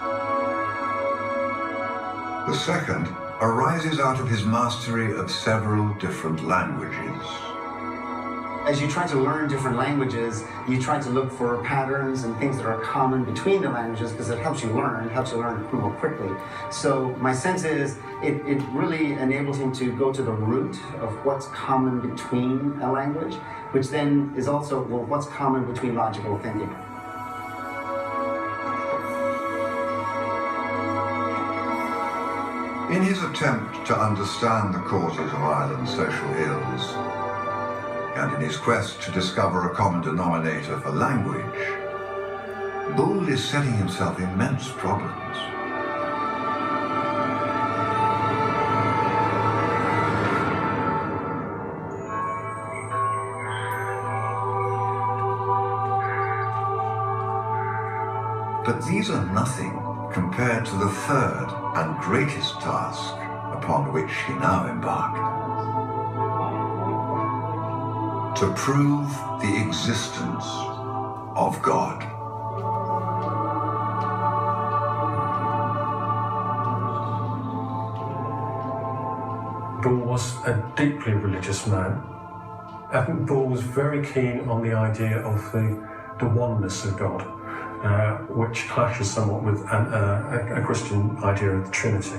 The second arises out of his mastery of several different languages. As you try to learn different languages, you try to look for patterns and things that are common between the languages because it helps you learn more quickly. So my sense is it really enables him to go to the root of what's common between a language, which then is also, well, what's common between logical thinking. In his attempt to understand the causes of Ireland's social ills, and in his quest to discover a common denominator for language, Boole is setting himself immense problems. But these are nothing compared to the third and greatest task upon which he now embarked: to prove the existence of God. Boole was a deeply religious man. I think Boole was very keen on the idea of the oneness of God, which clashes somewhat with a Christian idea of the Trinity.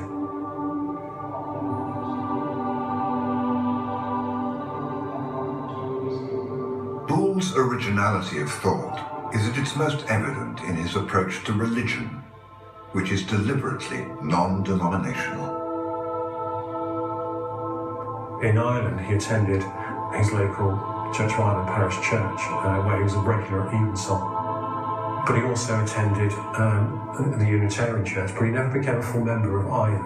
Boole's originality of thought is at its most evident in his approach to religion, which is deliberately non-denominational. In Ireland, he attended his local Church of Ireland parish church, where he was a regular evensong. But he also attended the Unitarian Church, but he never became a full member of either.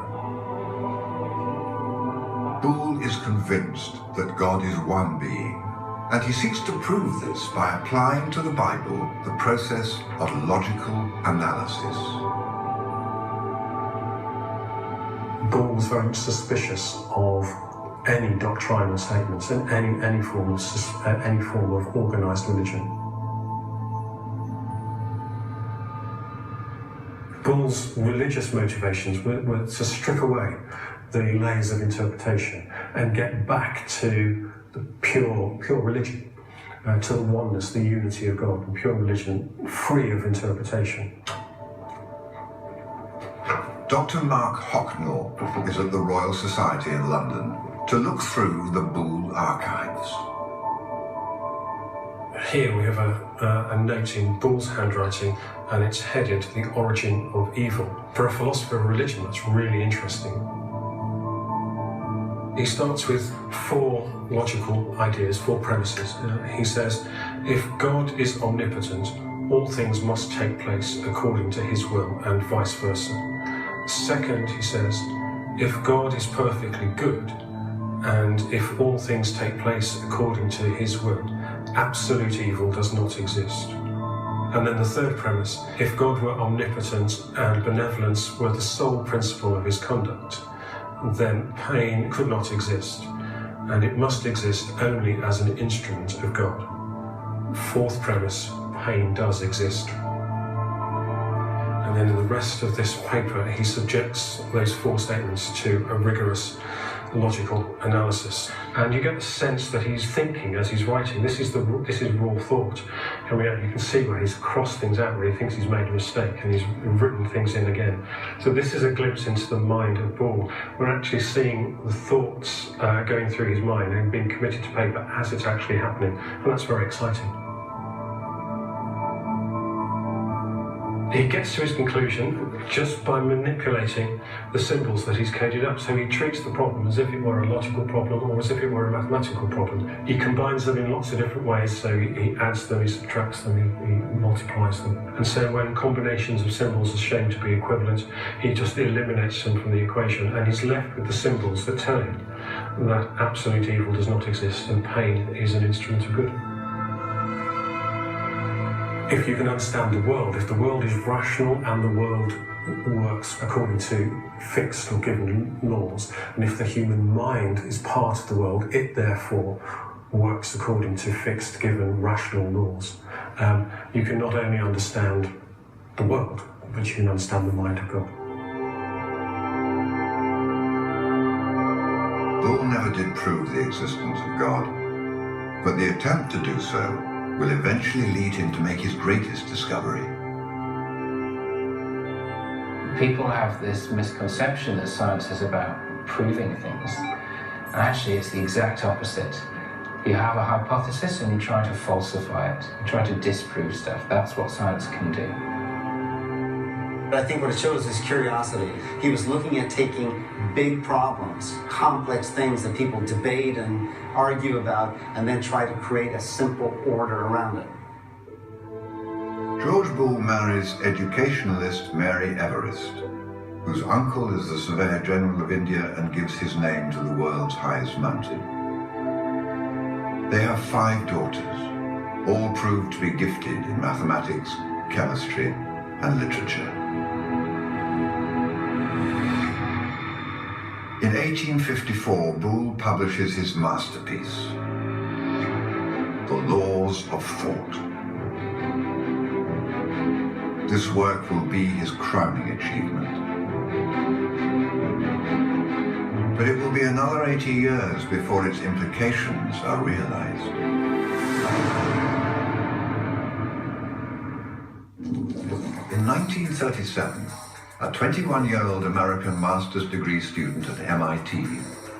Boole is convinced that God is one being, and he seeks to prove this by applying to the Bible the process of logical analysis. Boole was very much suspicious of any doctrinal statements and any form of organised religion. Boole's religious motivations were to strip away the layers of interpretation and get back to the pure religion, to the oneness, the unity of God, and pure religion free of interpretation. Dr. Mark Hocknall is at the Royal Society in London to look through the Boole archives. Here we have a note in Boole's handwriting, and it's headed "The Origin of Evil." For a philosopher of religion, that's really interesting. He starts with 4 logical ideas, 4 premises. He says, if God is omnipotent, all things must take place according to his will, and vice versa. Second, he says, if God is perfectly good, and if all things take place according to his will, absolute evil does not exist. And then the third premise, if God were omnipotent and benevolence were the sole principle of his conduct, then pain could not exist, and it must exist only as an instrument of God. Fourth premise, pain does exist. And then in the rest of this paper, he subjects those 4 statements to a rigorous logical analysis, and you get the sense that he's thinking as he's writing. This is raw thought coming out. You can see where he's crossed things out, where he thinks he's made a mistake, and he's written things in again. So this is a glimpse into the mind of Boole. We're actually seeing the thoughts going through his mind and being committed to paper as it's actually happening, and that's very exciting. He gets to his conclusion just by manipulating the symbols that he's coded up. So he treats the problem as if it were a logical problem or as if it were a mathematical problem. He combines them in lots of different ways. So he adds them, he subtracts them, he multiplies them. And so when combinations of symbols are shown to be equivalent, he just eliminates them from the equation, and he's left with the symbols that tell him that absolute evil does not exist and pain is an instrument of good. If you can understand the world, if the world is rational and the world works according to fixed or given laws, and if the human mind is part of the world, it therefore works according to fixed, given, rational laws, you can not only understand the world, but you can understand the mind of God. Boole never did prove the existence of God, but the attempt to do so will eventually lead him to make his greatest discovery. People have this misconception that science is about proving things. And actually, it's the exact opposite. You have a hypothesis and you try to falsify it. You try to disprove stuff. That's what science can do. But I think what it shows is curiosity. He was looking at taking big problems, complex things that people debate and argue about, and then try to create a simple order around it. George Boole marries educationalist Mary Everest, whose uncle is the Surveyor General of India and gives his name to the world's highest mountain. They have 5 daughters, all proved to be gifted in mathematics, chemistry, and literature. In 1854, Boole publishes his masterpiece, The Laws of Thought. This work will be his crowning achievement. But it will be another 80 years before its implications are realized. In 1937, a 21-year-old American master's degree student at MIT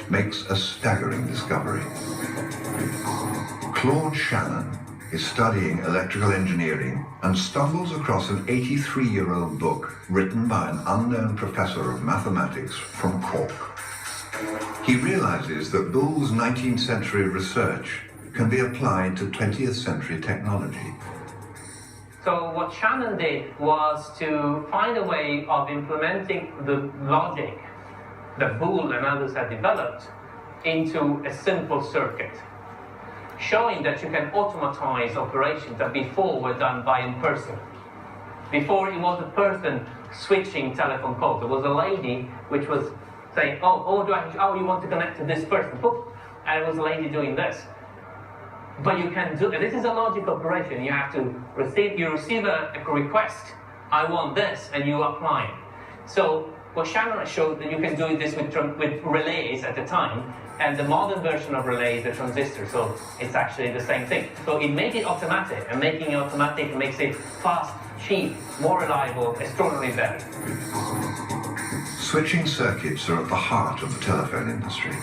makes a staggering discovery. Claude Shannon is studying electrical engineering and stumbles across an 83-year-old book written by an unknown professor of mathematics from Cork. He realizes that Boole's 19th century research can be applied to 20th century technology. So what Shannon did was to find a way of implementing the logic that Boole and others had developed into a simple circuit, showing that you can automatize operations that before were done by a person. Before it was a person switching telephone calls. There was a lady which was saying, you want to connect to this person, boop, and it was a lady doing this. But you can do, this is a logic operation. You have to receive a request, I want this, and you apply it. So what Shannon showed that you can do this with relays at the time, and the modern version of relay is a transistor, so it's actually the same thing. So it made it automatic, and making it automatic makes it fast, cheap, more reliable, extraordinarily better. Switching circuits are at the heart of the telephone industry.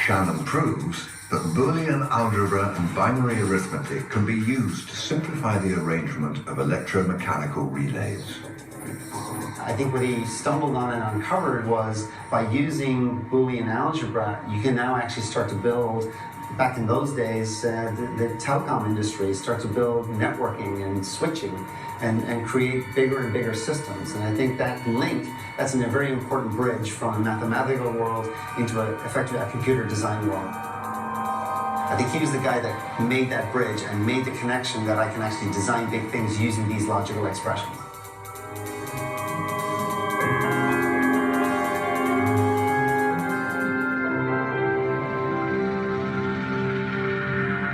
Shannon proves that Boolean algebra and binary arithmetic can be used to simplify the arrangement of electromechanical relays. I think what he stumbled on and uncovered was by using Boolean algebra, you can now actually start to build, back in those days, the telecom industry start to build networking and switching and create bigger and bigger systems. And I think that link, that's a very important bridge from a mathematical world into effectively a computer design world. I think he was the guy that made that bridge and made the connection that I can actually design big things using these logical expressions.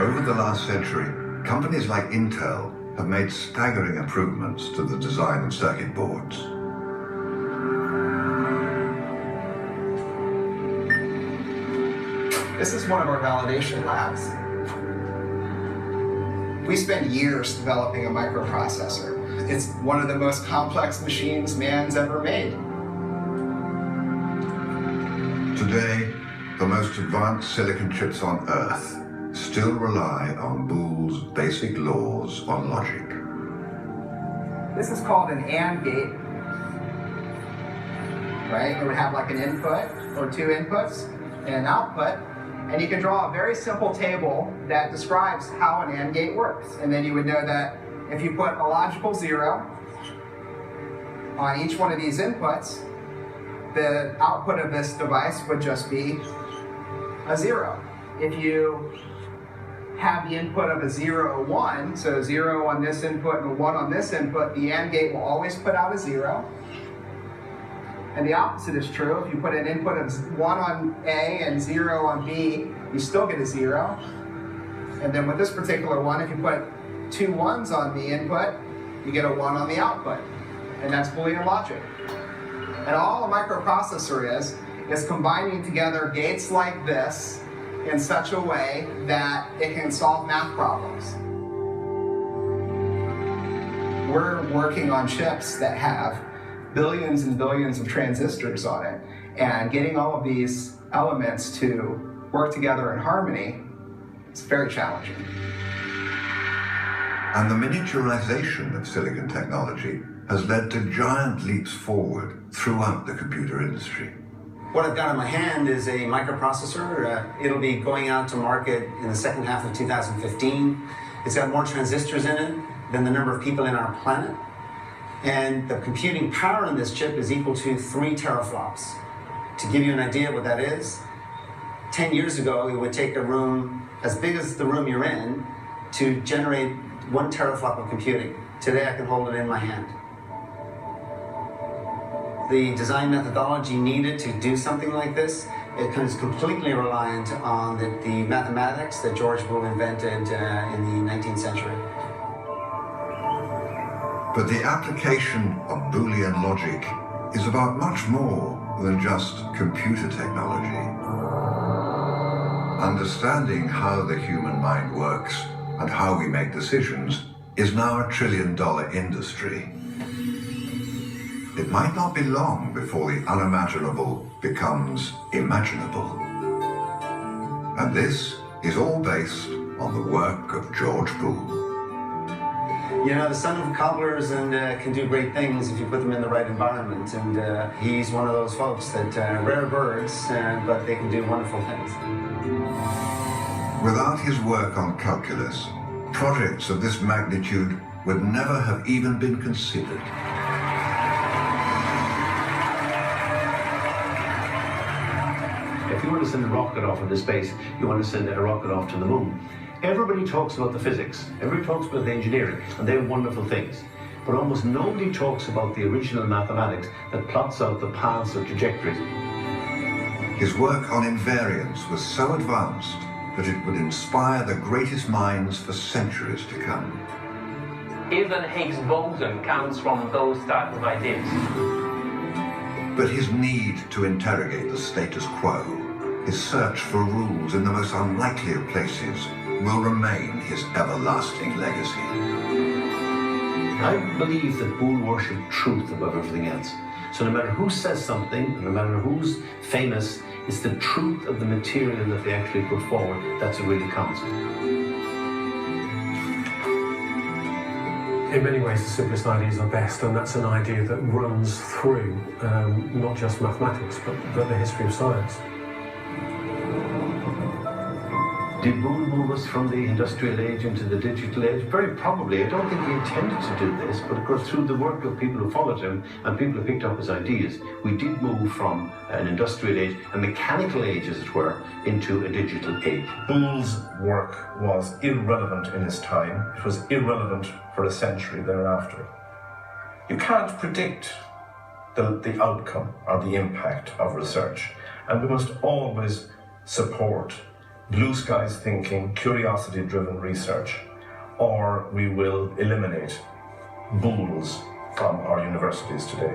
Over the last century, companies like Intel have made staggering improvements to the design of circuit boards. This is one of our validation labs. We spent years developing a microprocessor. It's one of the most complex machines man's ever made. Today, the most advanced silicon chips on Earth still rely on Boole's basic laws on logic. This is called an AND gate, right? It would have like an input or 2 inputs and an output. And you can draw a very simple table that describes how an AND gate works. And then you would know that if you put a logical 0 on each one of these inputs, the output of this device would just be a 0. If you have the input of a 0, 1, so 0 on this input and 1 on this input, the AND gate will always put out a 0. And the opposite is true. If you put an input of 1 on A and 0 on B, you still get a 0. And then with this particular one, if you put 2 1s on the input, you get a 1 on the output. And that's Boolean logic. And all a microprocessor is combining together gates like this in such a way that it can solve math problems. We're working on chips that have billions and billions of transistors on it, and getting all of these elements to work together in harmony is very challenging. And the miniaturization of silicon technology has led to giant leaps forward throughout the computer industry. What I've got in my hand is a microprocessor. It'll be going out to market in the second half of 2015. It's got more transistors in it than the number of people in our planet. And the computing power in this chip is equal to 3 teraflops. To give you an idea what that is, 10 years ago, it would take a room as big as the room you're in to generate 1 teraflop of computing. Today, I can hold it in my hand. The design methodology needed to do something like this, it is completely reliant on the mathematics that George Boole invented in the 19th century. But the application of Boolean logic is about much more than just computer technology. Understanding how the human mind works and how we make decisions is now a trillion-dollar industry. It might not be long before the unimaginable becomes imaginable. And this is all based on the work of George Boole. You know, the son of cobblers and can do great things if you put them in the right environment. And he's one of those folks that rare birds, but they can do wonderful things. Without his work on calculus, projects of this magnitude would never have even been considered. If you want to send a rocket off into space, you want to send a rocket off to the moon. Everybody talks about the physics, everybody talks about the engineering, and they're wonderful things. But almost nobody talks about the original mathematics that plots out the paths or trajectories. His work on invariance was so advanced that it would inspire the greatest minds for centuries to come. Even Higgs boson comes from those type of ideas. But his need to interrogate the status quo, his search for rules in the most unlikely of places, will remain his everlasting legacy. I believe that Boole worshipped truth above everything else. So no matter who says something, no matter who's famous, it's the truth of the material that they actually put forward that's what really counts. In many ways, the simplest ideas are best, and that's an idea that runs through not just mathematics, but the history of science. Did Boole move us from the industrial age into the digital age? Very probably. I don't think he intended to do this, but of course through the work of people who followed him and people who picked up his ideas, we did move from an industrial age, a mechanical age as it were, into a digital age. Boole's work was irrelevant in his time. It was irrelevant for a century thereafter. You can't predict the outcome or the impact of research, and we must always support blue skies thinking, curiosity-driven research, or we will eliminate Booles from our universities today.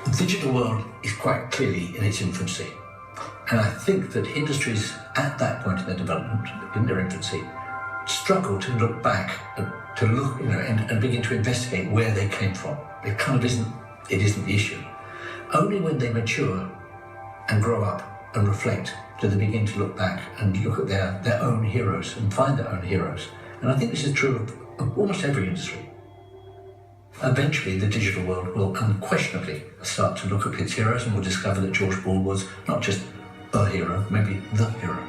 The digital world is quite clearly in its infancy. And I think that industries at that point in their development, in their infancy, struggle to look back, to look, and begin to investigate where they came from. It kind of isn't the issue. Only when they mature and grow up and reflect do they begin to look back and look at their own heroes and find their own heroes. And I think this is true of almost every industry. Eventually, the digital world will unquestionably start to look at its heroes and will discover that George Boole was not just a hero, maybe the hero.